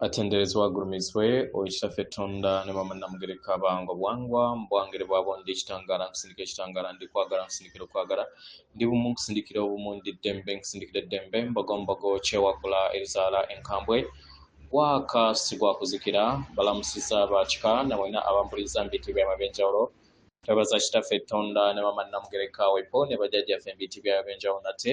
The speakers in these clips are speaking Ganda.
atenderezwa agurumizwe oikitaffe Tonda ne bamannamugere bango bwangwa mbwangere bwabo ndi kitangala nkusindika ekitangala ndi kwagala nkusindikira okwagala ndi bumu nkusindikira obumu ndi ddembe nkusindikira eddembe mbogombogo kyewagula erizaala enkambwe gwaka sigwa kuzikira balamusiza bakika nawena abampuliza mbiti byama byenjawulo twebaza kitaffe Tonda ne bamannamugere wepo ne bajjajjaffe mbiti byama byenjawulo nate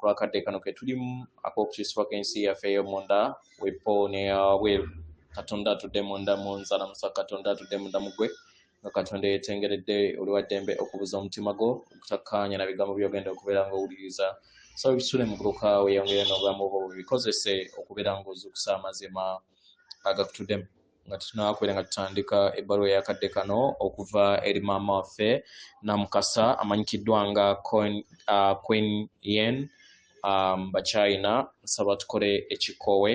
kulwakadde kano ke tulimu ak'okukyusibwa kw'ensi yaffe ey'omunda wepo ne bweru Katonda atudde munda mu nzala musa Katonda atudde munda mu ggwe nga Katonda yeetengeredde oli wa ddembe okubuza omutima gwo okutakkaanya na bigambo by'ogenda okubeera ng'owuliriza so bisule mu gguluka weeyongere n'obulamu bwo bikozese okubeera ng'ozuukusa amazima agakutuddemu nga tunakubeera nga tutandika ebbaluwa eyakadde kano okuva eri maama waffe Namukasa amanyikiddwa nga Queen Yen Bachina nsaba tukole ekikoowe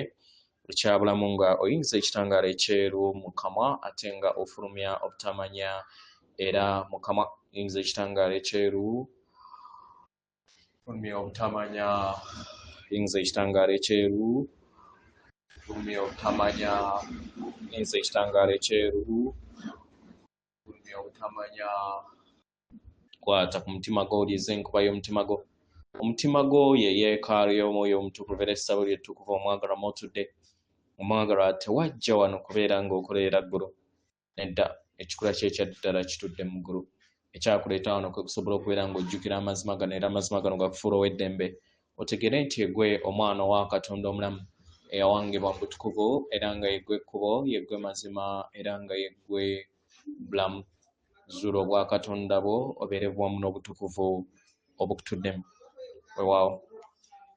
ekyabulamu nga oyinza ekitangaala ekyeru mu kamwa ate nga ofulumya obutamanya era mu kamwa oyinza ekitangaala ekyeru fulumya obutamanya oyinza ekitangaala ekyeru fulumya obutamanya oyinza ekitangaala ekyeru fulumya obutamanya kwata ku mutima gwo olize enkuba y'omutima gwo omutima gwo ye yeekaalu y'omwoyo omutukuvu era essabo lyettukuvu omwagalwa mw'otudde omwagalwa tewajja wano kubeera ng'okolerera ggulu nedda ekikula kye ekyaddala kitudde mu ggulu ekyakuleeta wano kwe kusobola okubeera ng'ojjukira amazima gano era amazima gano gakufuula ow'eddembe otegere nti egwe omwana wa Katonda omulamu eyawangibwa mu butukuvu era nga yeggwe ekkubo yeggwe mazima era nga yeggwe bulamu zuula obwa Katonda bwo obeere bwamu n'obutukuvu obukutuddemu weewaawo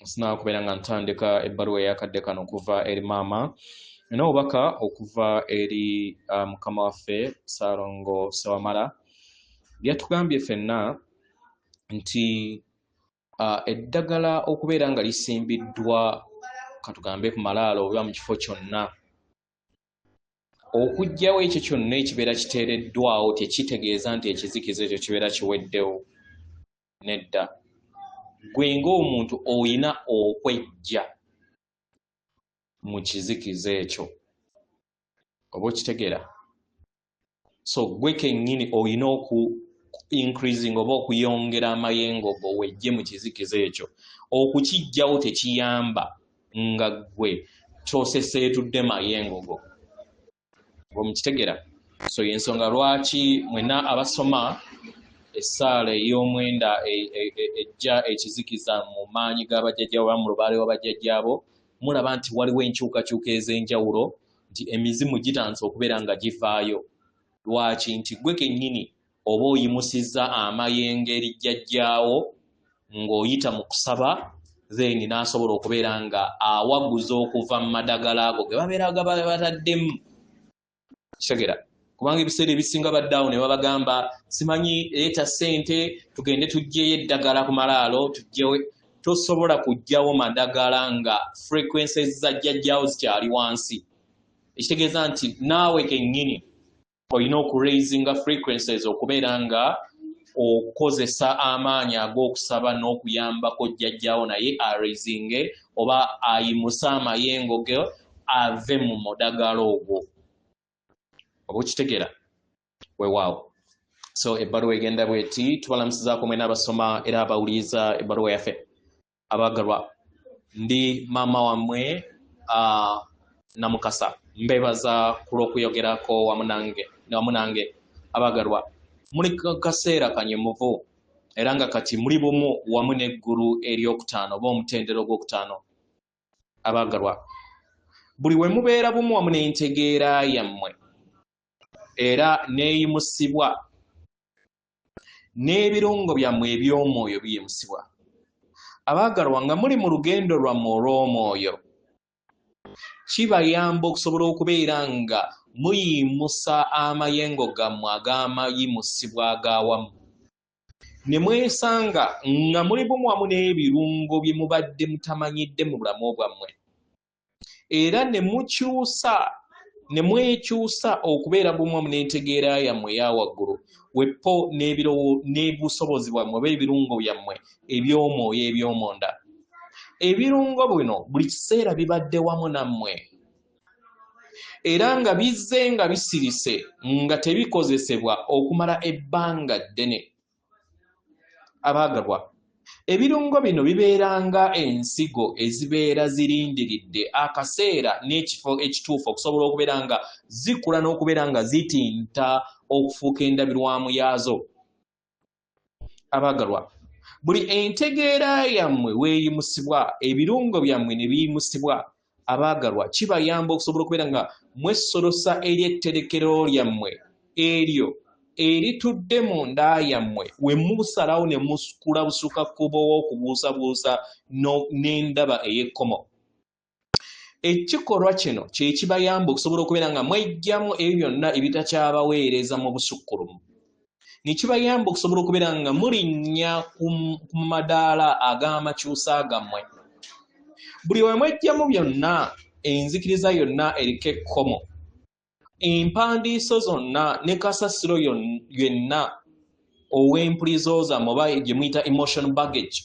nsinaba kubeera nga ntandika ebbaluwa eyakadde kano okuva eri maama nina obubaka okuva eri mukama waffe Ssaalongo Ssewamala byatugambye ffenna nti eddagala okubeera nga lisimbiddwa katugambe ku malaalo oba mu kifo kyonna okuggyawo ekyo kyonna ekibeera kiteereddwawo tekitegeeza nti ekizikiza ekyo kibeera kiweddewo nedda gwe ng'omuntu oyina okwejja mu kizikiza ekyo oba okitegeera so gwe kennyini oyina increasing oba okuyongera amayengo go wejje mu kizikiza ekyo okukiggyawo tekiyamba nga gwe kyoseseetudde mayengo go omukitegeera so yensonga lwaki mwena abasoma essaala ey'omwenda ejja ekizikiza mu maanyi g'abajjajjaabo oba mu lubaale w'abajjajjaabo mulaba nti waliwo enkyukakyuka ez'enjawulo nti emizimu gitandise okubeera nga givaayo lwaki nti gwe kennyini oba oyimusizza amayengo erijjajjaawo ng'oyita mu kusaba then n'asobola okubeera nga awaguza okuva mu madagala ago ge babeera bataddemu kitegera kubanga ebiseera ebisinga baddaawo ne babagamba simanyi leeta ssente tugende tuggyeyo eddagala ku malaalo tuggyewe tosobola kuggyawo madagala nga frequencies za jjajjaawo zikyali wansi ekitegeeza nti naawe kennyini olina okuraisinga frequencies okubeera nga okozesa amaanyi ag'okusaba n'okuyambako jjajjaawo naye araisinge oba ayimuse amayengo ge ave mu mudagala ogwo oba okitegeera weewaawo so ebbaluwa egenda bweti tubalamusizaako mwena abasoma era abawuliriza ebbaluwa yaffe abaagalwa ndi maama wammwe Namukasa mbeebaza ku lw'okuyogerako wamu nange abaagalwa muli kaseera kanyemuvu era nga kati muli bumu wamu n'eggulu eryokutaano oba omutendera ogwokutaano abaagalwa buli we mubeera bumu wamu n'entegeera yammwe era neeyimusibwa n'ebirungo byammwe eby'omwoyo biyimusibwa abaagalwa nga muli mu lugendo lwammwe olw'omwoyo kibayamba okusobola okubeera nga muyimusa amayengo gammwe ag'amayimusibwa ag'awamu ne mwesanga nga muli bumu wamu n'ebirungo bye mubadde mutamanyidde mu bulamu bwammwe era ne mwekyusa okubeera bumu wamu n'entegeera yammwe eya waggulu wepo n'ebusobozi bwammwe oba ebirungo byammwe eby'omwoyo eby'omunda ebirungo bino buli kiseera bibadde wamu nammwe era nga bizze nga bisirise nga tebikozesebwa okumala ebbanga ddene. Abaagalwa, ebirungo bino bibeeranga ensigo ezibeera zirindiridde akaseera n'ekifo ekituufu okusobola okubeera nga zikula n'okubeera nga zitinta okufuuka endabirwamu yaazo. Abaagalwa, buli entegeera yammwe weeyimusibwa, ebirungo byammwe ne biyimusibwa, abaagalwa, kibayamba okusobola okubeera nga mwesolosa ery'etterekero lyammwe eryo eritudde mu nda yammwe we musalawo ne musukula busukakkubo w'okubuusabuusa n'endaba ey'ekkomo. Ekikolwa kino kye kibayamba okusobola okubeera nga mwejjamu ebyo byonna ebitakyabaweereza mu busukkulumu. Ne kibayamba okusobola okubeera nga mulinnya ku madaala ag'amakyusa gammwe. Buli we mwejjamu byonna, enzikiriza yonna eriko ekkomo, empandiiso zonna ne kasasiro yenna ow'empulizo zammwe oba gye muyita emotion baggage.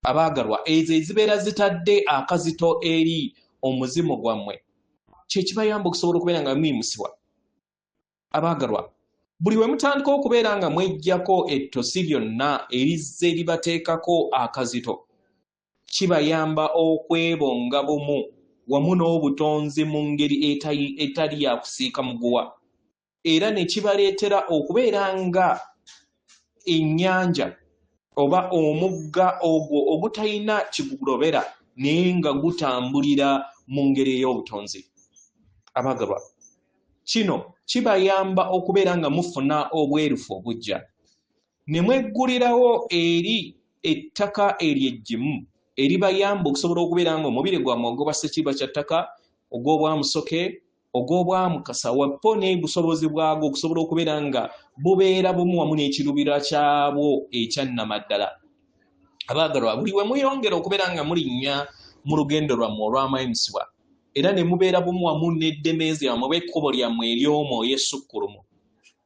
Abaagalwa, ezo ezibeera zitadde akazito eri omuzimu gwammwe, kye kibayamba okusobola okubeera nga mwimusibwa. Abaagalwa, buli we mutandika okubeera nga mwejjako ettosi lyonna erizze libateekako akazito, kibayamba okwebonga bumu wamu n'obutonzi mu ngeri etali ya kusiika muguwa, era ne kibaleetera okubeera nga ennyanja oba omugga ogwo ogutalina kigulobera naye nga gutambulira mu ngeri ey'obutonzi. Abaagalwa, kino kibayamba okubeera nga mufuna obwerufu obujja, ne mweggulirawo eri ettaka eryeggimu eribayamba okusobola okubeera nga omubiri gwammwe ogw'obwa ssekirwa kya ttaka, ogw'obwamusoke, ogw'obwamukasa wapo n'obusobozi bwagwo okusobola okubeera nga bubeera bumu wamu n'ekirubira kyabwo ekyannamaddala. Abaagalwa, buli we muyongera okubeera nga mulinnya mu lugendo lwammwe olw'amayimusibwa era ne mubeera bumu wamu n'eddemeezi yammwe oba ekkubo lyammwe ery'omwoyo essukkulumu,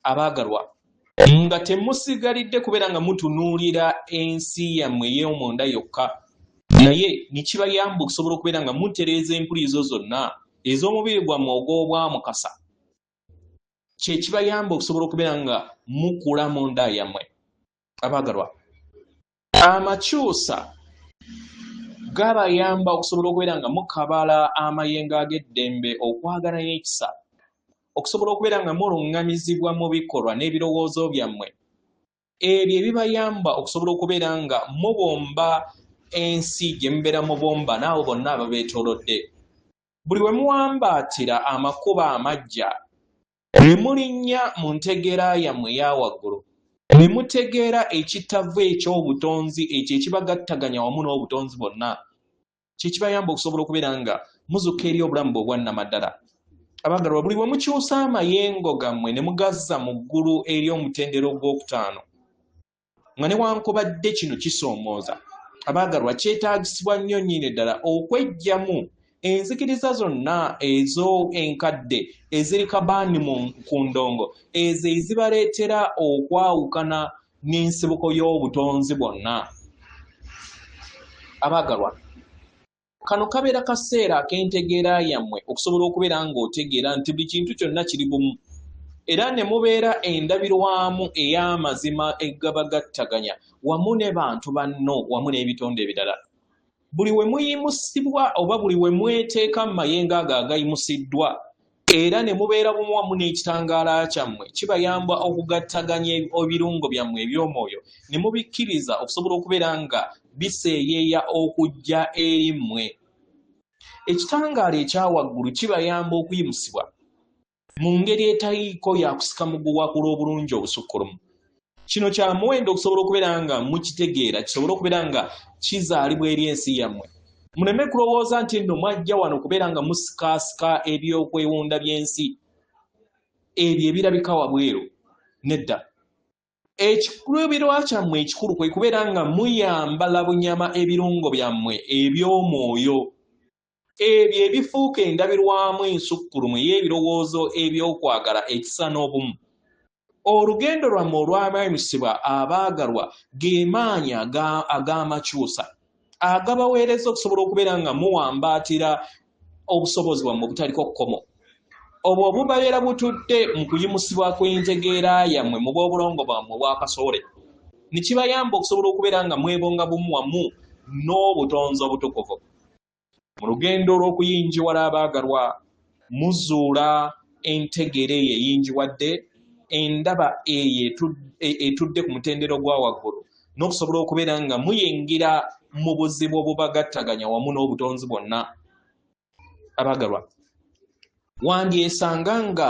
abaagalwa, nga temusigalidde kubeera nga mutunuulira ensi yammwe ey'omunda yokka, naye ne kibayamba okusobola okubeera nga mutereeza empulizo zonna ez'omubiri gwammwe ogw'obwamukasa, kye kibayamba okusobola okubeera nga mukula mu nda yammwe. Abaagalwa, amakyusa gabayamba okusobola okubeera nga mukabala amayengo ag'eddembe, okwagala n'ekisa, okusobola okubeera nga muluŋŋamizibwa mu bikolwa n'ebirowoozo byammwe, ebyo ebibayamba okusobola okubeera nga mubomba ensi gye mubeera mubomba naawe bonna ababeetoolodde. Buli we muwambaatira amakubo amaggya ne mulinnya mu ntegeera yammwe eya waggulu, ne mutegeera ekittavu eky'obutonzi ekyo ekibagattaganya wamu n'obutonzi bwonna, kye kibayamba okusobola okubeera nga muzuka eri obulamu bwe obwannamaddala. Abaagalwa, buli we mukyusa amayengo gammwe ne mugazza mu ggulu eri omutendera ogwokutaano, nga newankubadde kino kisoomooza, abaagalwa, kyetaagisibwa nnyo nnyini ddala okweggyamu enzikiriza zonna ezo enkadde eziri kabaani ku ndongo, ezo ezibaleetera okwawukana n'ensibuko y'obutonzi bwonna. Abaagalwa, kano kabeera kaseera ak'entegeera yammwe okusobola okubeera ng'otegeera nti buli kintu kyonna kiri bumu, era ne mubeera endabirwamu ey'amazima egabagattaganya wamu ne bantu banno wamu n'ebitonde ebirala. Buli we muyimusibwa oba buli we mweteeka mu mayengo ago agayimusiddwa era ne mubeera bumu wamu n'ekitangaala kyammwe, kibayamba okugattaganya ebirungo byammwe eby'omwoyo ne mubikkiriza okusobola okubeera nga biseeyeeya okujja eri mmwe. Ekitangaala ekyawaggulu kibayamba okuyimusibwa mu ngeri etaliiko yakusika muguwa ku lw'obulungi obusukkulumu. Kino kya muwendo okusobola okubeera nga mukitegeera, kisobole okubeera nga kizaalibwa eri ensi yammwe. Muleme kulowooza nti nno mwajja wano okubeera nga musikaasika ebyokwewunda by'ensi ebyo ebirabika wabweru. Nedda, ekikubirwa kyammwe ekikulu kwe kubeera nga muyambala bunyama ebirungo byammwe eby'omwoyo, ebyo ebifuuka endabirwamu ensukkulumu ey'ebirowoozo eby'okwagala ekisa n'obumu. Olugendo lwammwe olw'amayimusibwa, abaagalwa, ge maanyi ag'amakyusa agabaweereza okusobola okubeera nga muwambaatira obusobozi bwammwe obutaliko kkomo. obwo bubabeera butudde mu kuyimusibwa kw'entegeera yammwe mu bw'obulongo bwammwe obwakasoole ne kibayamba okusobola okubeera nga mwebonga bumu wamu n'obutonzi obutukuvu. Mu lugendo olw'okuyinjiwala abaagalwa, muzuula entegeera eyo eyinjiwadde, endaba eyo etudde ku mutendero gwa waggulu, n'okusobola okubeera nga muyingira mu buzibu obubagattaganya wamu n'obutonzi bwonna. Abaagalwa, wandyesanga nga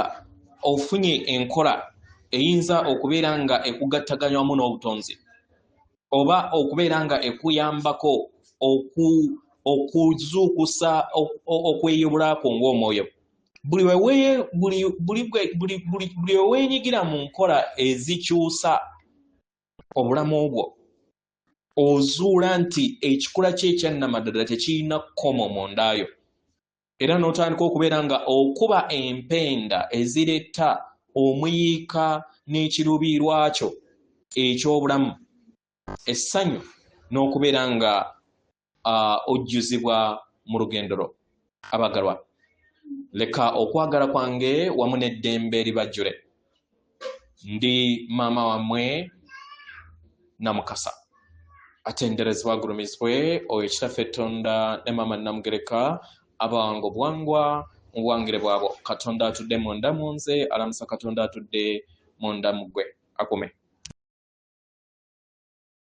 ofunye enkola eyinza okubeera nga ekugattaganya wamu n'obutonzi, oba okubeera nga ekuyambako okuzuukusa okweyubulako ng'omwoyo. Buli we weenyigira mu nkola ezikyusa obulamu bwo, ozuula nti ekikula kye ekyannamadala tekirina kkomo mundayo, era n'otandika okubeera nga okuba empenda eziretta omuyiika n'ekiruubiirwa kyo eky'obulamu, essanyu n'okubeera nga ojjuzibwa mu lugendo lwo. Abaagalwa, leka okwagala kwange wamu n'eddembe libajjule. Ndi maama wammwe Namukasa. Atenderezebwa agulumizibwe oyo Kitaffe Katonda ne Maama Namugereka abango bwangwa mu bwangire bwabo. Katonda atudde munda mu nze, alamusa Katonda atudde munda mu ggwe. Akume.